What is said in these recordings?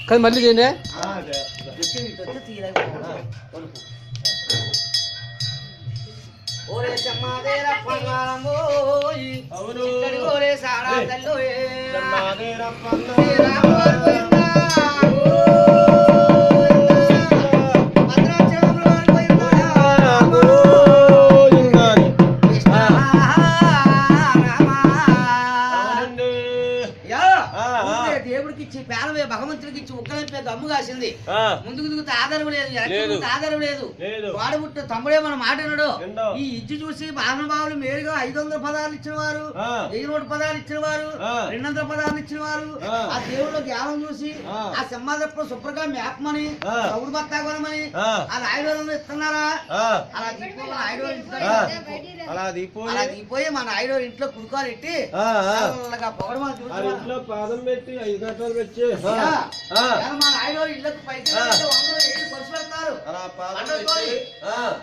కానీ మళ్ళీ చేయండి. ఓరే సమ్మాదేర పంగారమో అవును ఓరే సారా తల్లో సమ్మాదేర పంగారమో భగవంతుడికి ఇచ్చి ఉక్కలైపోయి దమ్ము కాసింది. ముందుకు దిగుతూ ఆధారం లేదు, ఆధారం లేదు. వాడుబుట్టు తమ్ముడే మన మాట్లాడు. ఈ ఇచ్చి చూసి మహానుభావులు మేలుగా 500 పదాలు ఇచ్చిన వారు, 1000 పదాలు ఇచ్చిన వారు, 200 పదాలు ఇచ్చిన వారు ఆ దేవుడు జ్ఞానం చూసి ఆ సింహాదప్పుడు శుభ్రంగా మేపమని సౌడు బత్తాగొనమని ఆ నాయుడు ఇస్తున్నారా? అలా దీపో మన నాయుడు అలా దీపోయి మన నాయుడు ఇంట్లో కుడుకోలు పెట్టి పొగడమని పాదం పెట్టి 5 గంటలు పెట్టి మా నాయుడు ఇళ్ళకు పైసలు 100 ఖర్చు పెడతారు.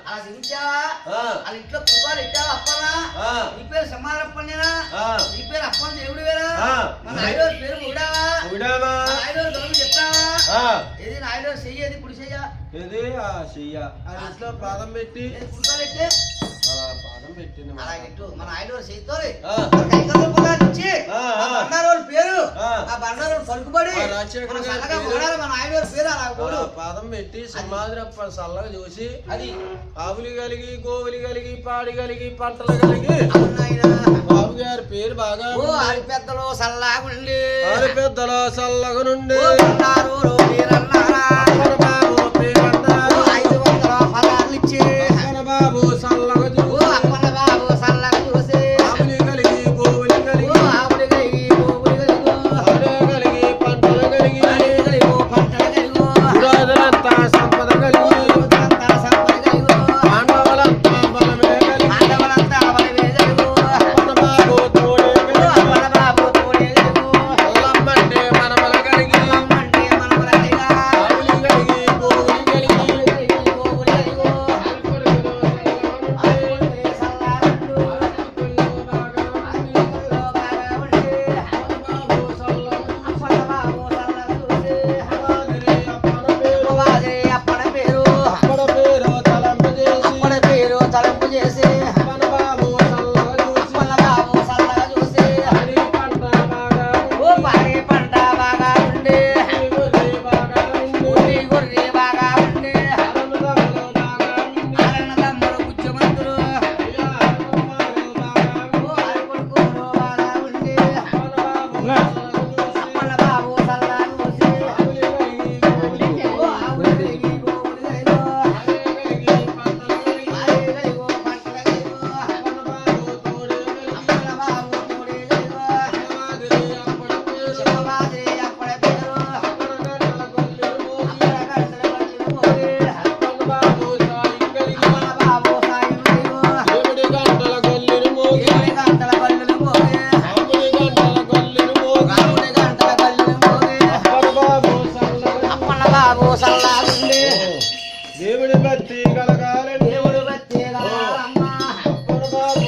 అలా దించావా వాళ్ళ ఇంట్లో కుడుకోలు ఇచ్చావా? అప్పనా నీ పేరు సమారప్పనేనా? నీ పేరు అప్పని దేవుడు వేరా? మన నాయుడు పేరు ఉడావా? నాయుడు గౌరవం చెప్తావా? ఏది నాయుడు చెయ్యేది ఇప్పుడు చెయ్య ఏది చెయ్య ఇంట్లో పాదం పెట్టి కుడుకోలు పెట్టి పాదం పెట్టింది మన ఆయన చేతితో బండారోడు పేరు ఆ బండారోడు పలుకుబడి మన ఆయన పేరు అలా పాదం పెట్టి సింహాద్రప్ప చల్లగా చూసి అది ఆవులు కలిగి గోవులు కలిగి పాడి కలిగి పంటలు కలిగి బాబు గారి పేరు బాగా ఆరి పెద్దలు చల్లగుండి ఆరి పెద్దలు చల్లగా నుండి పేరన్నారు 500 పదాలు ఇచ్చి బాబు చల్లగా దేవుడి భక్తి కలగాలి దేవుడి భక్తి కలగాలమ్మా అప్పన బాబు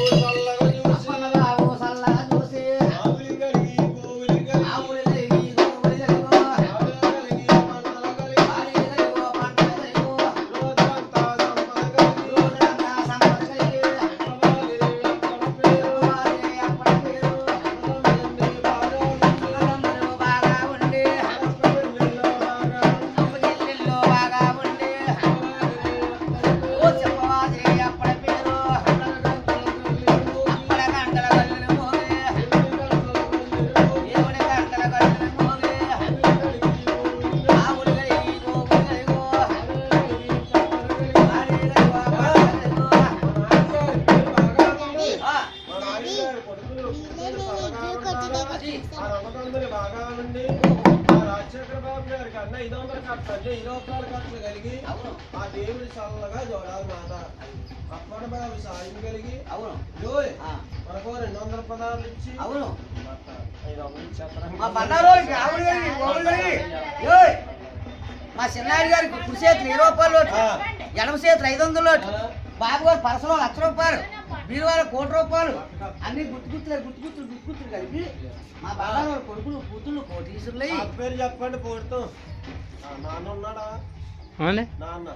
చల్లగా చూసి ఆవులి కలిగి గోవులి కలిగి బాగా ఉండి రాజశేఖర బాబు గారికి అన్న 500 ఖర్చు అంటే 20 ఖర్చులు కలిగి ఆ దేవుడి చల్లగా చూడాలి మాట అప్పటి బాబు సాయం కలిగి అవును మనకు 200 పదాలు ఇచ్చి అవును మా చిన్నారి గారికి కుడి చేతులు 20 రూపాయలు ఎడమ చేతులు 500 బాబు గారు పరసలో 1,00,000 రూపాయలు బీరువారు 1,00,00,000 అన్ని గుర్తు కూతురు కలిపి మా బాగా కొడుకులు కూతుళ్ళు కోటీసులై పేరు చెప్పండి పోడుతాం నాన్న ఉన్నాడా నాన్న